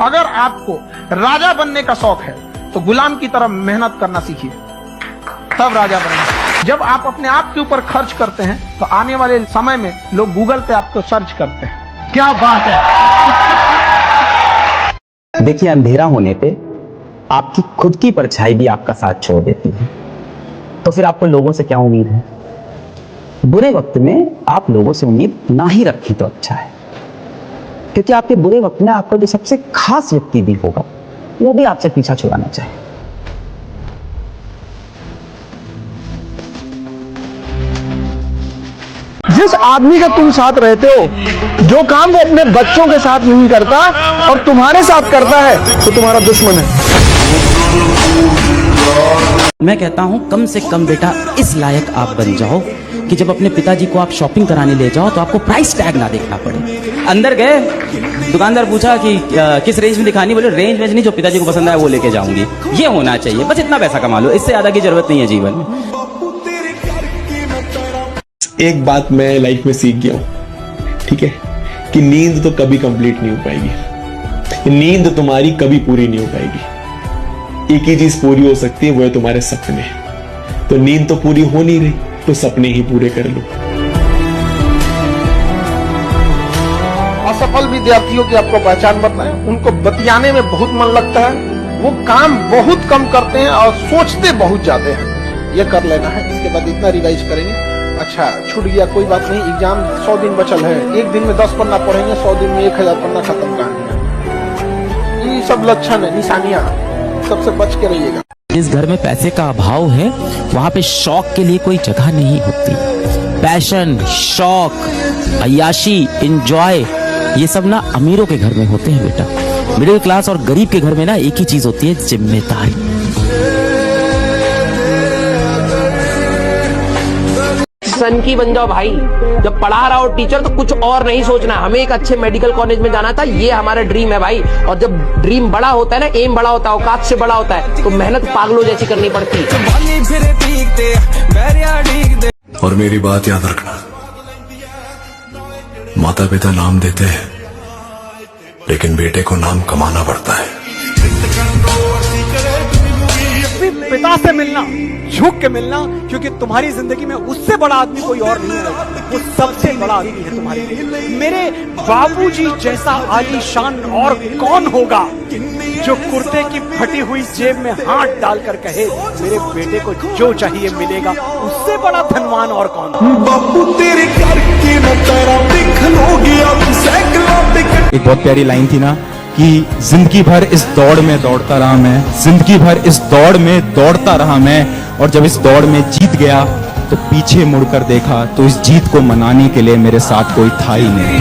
अगर आपको राजा बनने का शौक है तो गुलाम की तरह मेहनत करना सीखिए, तब राजा बनेंगे। जब आप अपने आप के ऊपर खर्च करते हैं तो आने वाले समय में लोग गूगल पे आपको सर्च करते हैं। क्या बात है। देखिए, अंधेरा होने पे आपकी खुद की परछाई भी आपका साथ छोड़ देती है, तो फिर आपको लोगों से क्या उम्मीद है? बुरे वक्त में आप लोगों से उम्मीद ना ही रखें तो अच्छा है, क्योंकि आपके बुरे वक्त में आपका जो सबसे खास व्यक्ति भी होगा वो भी आपसे पीछा छुड़ाना चाहे। जिस आदमी का तुम साथ रहते हो, जो काम वो अपने बच्चों के साथ नहीं करता और तुम्हारे साथ करता है, तो तुम्हारा दुश्मन है। मैं कहता हूं कम से कम बेटा इस लायक आप बन जाओ कि जब अपने पिताजी को आप शॉपिंग कराने ले जाओ तो आपको प्राइस टैग ना देखना पड़े। अंदर गए, दुकानदार पूछा कि किस रेंज में दिखानी, बोले रेंज में नहीं, जो पिताजी को पसंद आए वो लेके जाऊंगी। ये होना चाहिए, बस इतना पैसा कमा लो, इससे ज्यादा की जरूरत नहीं है जीवन में। एक बात मैं लाइफ में सीख गया हूं, ठीक है, कि नींद तो कभी कंप्लीट नहीं हो पाएगी, नींद तुम्हारी कभी पूरी नहीं हो पाएगी। एक ही चीज पूरी हो सकती है, वो है तुम्हारे सपने। तो नींद तो पूरी हो नहीं रही, तो सपने ही पूरे कर लो। असफल विद्यार्थियों की आपको पहचान बताएं, उनको बतियाने में बहुत मन लगता है, वो काम बहुत कम करते हैं और सोचते बहुत ज्यादा हैं। ये कर लेना है, इसके बाद इतना रिवाइज करेंगे, अच्छा छूट गया कोई बात नहीं, एग्जाम 100 दिन बचल है, एक दिन में 10 पन्ना पढ़ेंगे, 100 दिन में 1000 पन्ना खत्म कहानियां। ये सब लक्षण है, निशानियां, सबसे बच के रहिएगा। जिस घर में पैसे का अभाव है वहां पे शौक के लिए कोई जगह नहीं होती। पैशन, शौक, अय्याशी, एंजॉय, ये सब ना अमीरों के घर में होते हैं बेटा। मिडिल क्लास और गरीब के घर में ना एक ही चीज होती है, जिम्मेदारी। सन की बन जाओ भाई। जब पढ़ा रहा हो टीचर तो कुछ और नहीं सोचना, हमें एक अच्छे मेडिकल कॉलेज में जाना था, ये हमारा ड्रीम है भाई। और जब ड्रीम बड़ा होता है ना, एम बड़ा होता है, औकात से बड़ा होता है, तो मेहनत पागलों जैसी करनी पड़ती है। और मेरी बात याद रखना, माता पिता नाम देते हैं लेकिन बेटे को नाम कमाना पड़ता है। पिता से मिलना, झुक के मिलना, क्योंकि तुम्हारी जिंदगी में उससे बड़ा आदमी कोई और नहीं है, वो सबसे बड़ा आदमी है तुम्हारे लिए। मेरे बाबूजी जैसा आलीशान और कौन होगा जो कुर्ते की फटी हुई जेब में हाथ डालकर कहे मेरे बेटे को जो चाहिए मिलेगा, उससे बड़ा धनवान और कौन। बापू तेरे करके मैं तेरा दिख लो गया। एक बहुत प्यारी लाइन थी ना कि जिंदगी भर इस दौड़ में दौड़ता रहा मैं, जिंदगी भर इस दौड़ में दौड़ता रहा मैं, और जब इस दौड़ में जीत गया तो पीछे मुड़कर देखा तो इस जीत को मनाने के लिए मेरे साथ कोई था ही नहीं।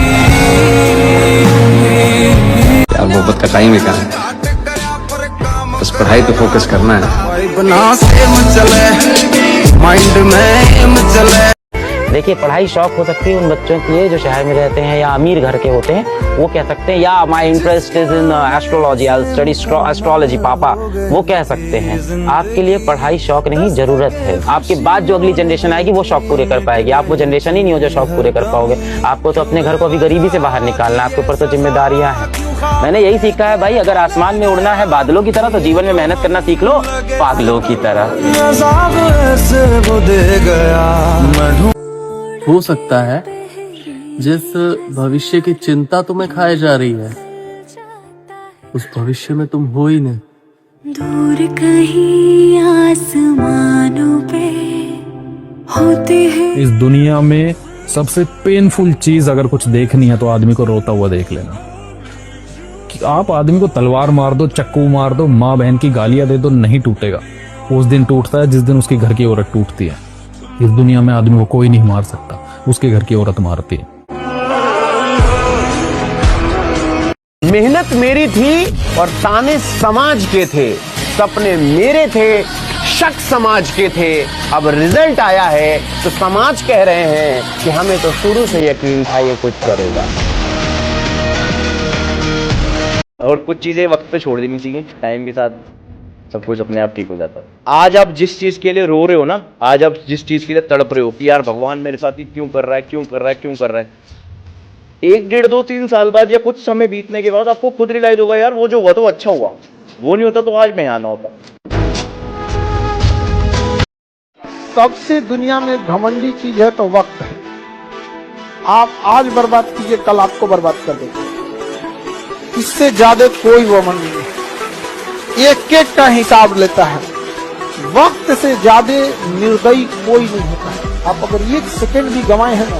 यार मोहब्बत का टाइम ही कहाँ है, बस पढ़ाई पे फोकस करना है। देखिए, पढ़ाई शौक हो सकती है उन बच्चों की है जो शहर में रहते हैं या अमीर घर के होते हैं, वो कह सकते हैं या my interest is in astrology, I study astrology पापा, वो कह सकते हैं। आपके लिए पढ़ाई शौक नहीं, जरूरत है। आपके बाद जो अगली जनरेशन आएगी वो शौक पूरे कर पाएगी, आप वो जनरेशन ही नहीं हो जो शौक पूरे कर पाओगे। आपको तो अपने घर को अभी गरीबी से बाहर निकालना, आपके ऊपर तो जिम्मेदारियां हैं। मैंने यही सीखा है भाई, अगर आसमान में उड़ना है बादलों की तरह तो जीवन में मेहनत करना सीख लो पागलों की तरह। हो सकता है जिस भविष्य की चिंता तुम्हें खाए जा रही है उस भविष्य में तुम हो ही नहीं। दूर कहीं आसमानों पे होते हैं। इस दुनिया में सबसे पेनफुल चीज अगर कुछ देखनी है तो आदमी को रोता हुआ देख लेना। कि आप आदमी को तलवार मार दो, चक्कू मार दो, माँ बहन की गालियां दे दो, नहीं टूटेगा। उस दिन टूटता है जिस दिन उसके घर की औरत टूटती है। इस दुनिया में आदमी को कोई नहीं मार सकता, उसके घर की औरत मारती है। मेहनत मेरी थी और ताने समाज के थे, सपने मेरे थे, शक समाज के थे। अब रिजल्ट आया है तो समाज कह रहे हैं कि हमें तो शुरू से यकीन था ये कुछ करेगा। और कुछ चीजें वक्त पे छोड़ देनी चाहिए, टाइम के साथ सब कुछ अपने आप ठीक हो जाता है। आज आप जिस चीज के लिए रो रहे हो ना, आज आप जिस चीज के लिए तड़प रहे हो कि यार भगवान मेरे साथ ही क्यों कर रहा है, क्यों कर रहा है, क्यों कर रहा है, 1, 1.5, 2, 3 साल बाद या कुछ समय बीतने के बाद आपको खुद रियलाइज होगा यार वो जो हुआ तो अच्छा हुआ, वो नहीं होता तो आज मैं यहाँ ना होता। सबसे दुनिया में घमंडी चीज है तो वक्त है। आप आज बर्बाद कीजिए, कल आपको बर्बाद कर देंगे। इससे ज्यादा कोई वमन नहीं है, एक एक का हिसाब लेता है। वक्त से ज्यादा निर्दयी कोई नहीं होता है। आप अगर 1 सेकंड भी गंवाए हैं ना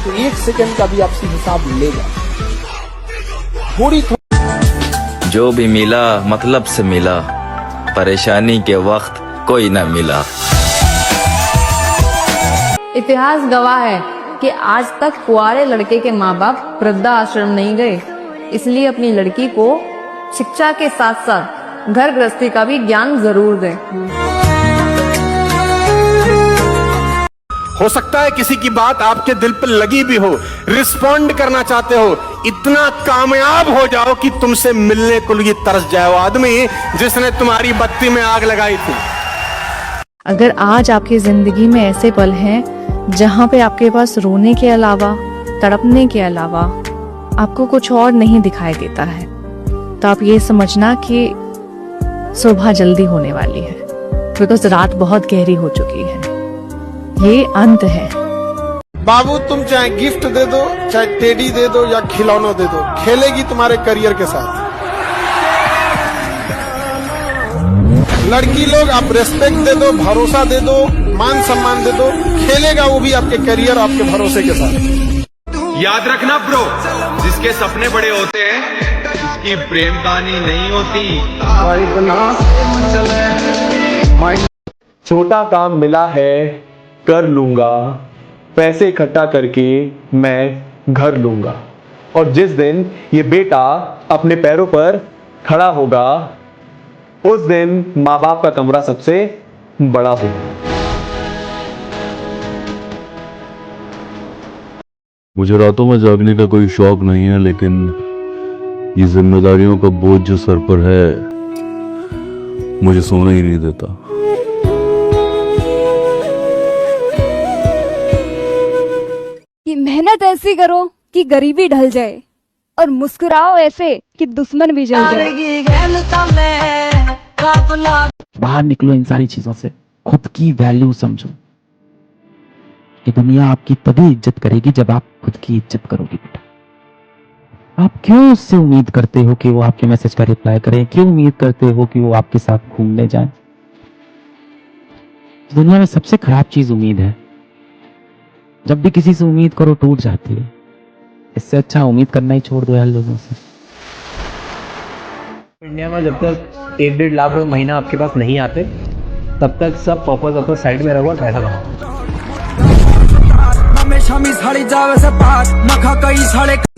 तो 1 सेकंड का भी आपसे हिसाब लेगा। थोड़ी जो भी मिला मतलब से मिला, परेशानी के वक्त कोई ना मिला। इतिहास गवाह है कि आज तक कुंवारे लड़के के माँ बाप वृद्धा आश्रम नहीं गए, इसलिए अपनी लड़की को शिक्षा के साथ साथ घर गृहस्थी का भी ज्ञान जरूर दें। हो सकता है किसी की बात आपके दिल पर लगी भी हो, रिस्पॉन्ड करना चाहते हो, इतना कामयाब हो जाओ कि तुमसे मिलने को लिए तरस जाए वो आदमी जिसने तुम्हारी बत्ती में आग लगाई थी। अगर आज आपकी जिंदगी में ऐसे पल हैं जहाँ पे आपके पास रोने के अलावा, तड़पने के अलावा आपको कुछ और नहीं दिखाई देता है, तो आप ये समझना कि सुबह जल्दी होने वाली है, बिकॉज रात बहुत गहरी हो चुकी है। ये अंत है। बाबू तुम चाहे गिफ्ट दे दो, चाहे टेडी दे दो या खिलौना दे दो, खेलेगी तुम्हारे करियर के साथ। लड़की लोग आप रेस्पेक्ट दे दो, भरोसा दे दो, मान सम्मान दे दो, खेलेगा वो भी आपके करियर, आपके भरोसे के साथ। याद रखना ब्रो, जिसके सपने बड़े होते हैं उसकी प्रेम कहानी नहीं होती। छोटा काम मिला है कर लूंगा, पैसे इकट्ठा करके मैं घर लूंगा। और जिस दिन ये बेटा अपने पैरों पर खड़ा होगा उस दिन माँ बाप का कमरा सबसे बड़ा होगा। मुझे रातों में जागने का कोई शौक नहीं है, लेकिन ये जिम्मेदारियों का बोझ जो सर पर है मुझे सोना ही नहीं देता। कि मेहनत ऐसी करो कि गरीबी ढल जाए और मुस्कुराओ ऐसे कि दुश्मन भी जल जाए। बाहर निकलो इन सारी चीजों से, खुद की वैल्यू समझो। ये दुनिया आपकी तभी इज्जत करेगी जब आप खुद की इज्जत करोगे बेटा। आप क्यों उससे उम्मीद करते हो कि वो आपके मैसेज का रिप्लाई करे? क्यों उम्मीद करते हो कि वो आपके साथ घूमने जाए? दुनिया में सबसे खराब चीज उम्मीद है। जब भी किसी से उम्मीद करो टूट जाती है। इससे अच्छा उम्मीद करना ही छोड़ दो यार लोगों से। इंडिया में जब तक 1-1.5 लाख रुपए महीना आपके पास नहीं आते तब तक सब पर्पस अपना साइड में रखो, पैसा कमाओ।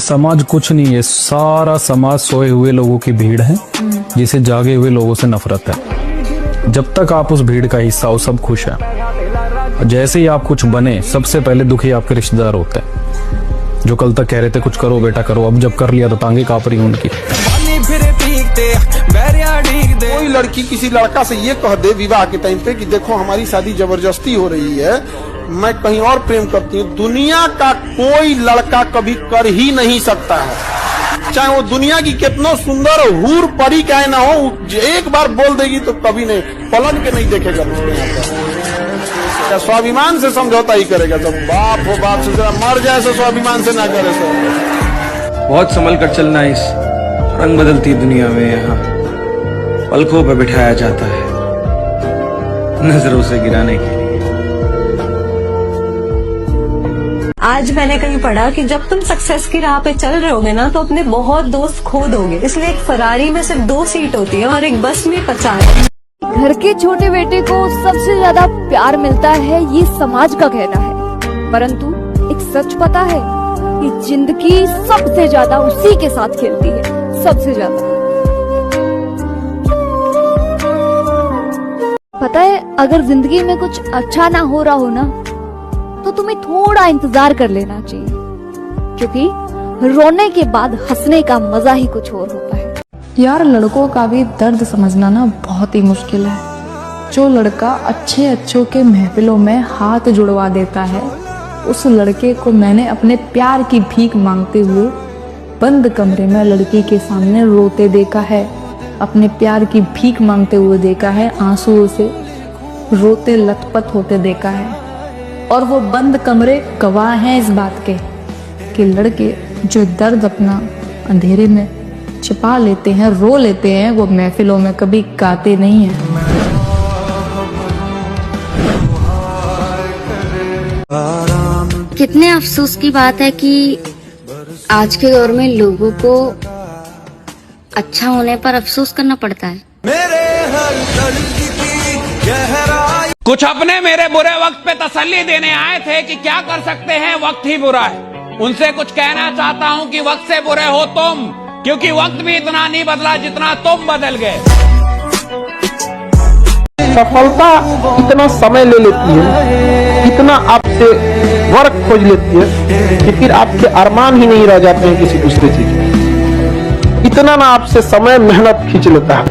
समाज कुछ नहीं है, सारा समाज सोए हुए लोगों की भीड़ है जिसे जागे हुए लोगों से नफरत है। जब तक आप उस भीड़ का हिस्सा हो सब खुश है। जैसे ही आप कुछ बने सबसे पहले दुखी आपके रिश्तेदार होते हैं, जो कल तक कह रहे थे कुछ करो बेटा करो, अब जब कर लिया तो टांगे कांप रही उनकी। कोई लड़की किसी लड़का से ये कह दे विवाह के टाइम पे कि देखो हमारी शादी जबरदस्ती हो रही है, मैं कहीं और प्रेम करती हूँ, दुनिया का कोई लड़का कभी कर ही नहीं सकता है। चाहे वो दुनिया की कितना सुंदर हूर परी क्या ना हो, एक बार बोल देगी तो कभी नहीं, पलट के नहीं देखेगा उसके यहाँ पर। स्वाभिमान से समझौता ही करेगा। तो बाप हो बाप से जरा मर जाए तो स्वाभिमान से ना करे सर। बहुत संभल कर चलना इस रंग बदलती दुनिया में, यहाँ पलकों पर बिठाया जाता है नजरों से गिराने के लिए। आज मैंने कहीं पढ़ा कि जब तुम सक्सेस की राह पे चल रहे होगे ना तो अपने बहुत दोस्त खो दोगे, इसलिए एक फरारी में सिर्फ 2 सीट होती है और एक बस में 50। घर के छोटे बेटे को सबसे ज्यादा प्यार मिलता है, ये समाज का कहना है, परंतु एक सच पता है कि जिंदगी सबसे ज्यादा उसी के साथ खेलती है, सबसे ज्यादा। पता है अगर जिंदगी में कुछ अच्छा ना हो रहा हो ना तो तुम्हें थोड़ा इंतजार कर लेना चाहिए, क्योंकि रोने के बाद हंसने का मजा ही कुछ और होता है। यार लड़कों का भी दर्द समझना ना बहुत ही मुश्किल है। जो लड़का अच्छे अच्छों के महफिलों में हाथ जुड़वा देता है उस लड़के को मैंने अपने प्यार की भीख मांगते हुए बंद कमरे में लड़की के सामने रोते देखा है, अपने प्यार की भीख मांगते हुए देखा है, आंसुओं से रोते लथपथ होते देखा है। और वो बंद कमरे गवाह हैं इस बात के कि लड़के जो दर्द अपना अंधेरे में छिपा लेते हैं, रो लेते हैं, वो महफिलों में कभी गाते नहीं हैं। कितने अफसोस की बात है कि आज के दौर में लोगों को अच्छा होने पर अफसोस करना पड़ता है। कुछ अपने मेरे बुरे वक्त पे तसल्ली देने आए थे कि क्या कर सकते हैं, वक्त ही बुरा है। उनसे कुछ कहना चाहता हूं कि वक्त से बुरे हो तुम, क्योंकि वक्त भी इतना नहीं बदला जितना तुम बदल गए। सफलता इतना समय ले लेती है, इतना आपसे वर्क खोज लेती है कि फिर आपके अरमान ही नहीं रह जाते हैं किसी दूसरे चीज में। इतना ना आपसे समय मेहनत खींच लेता है।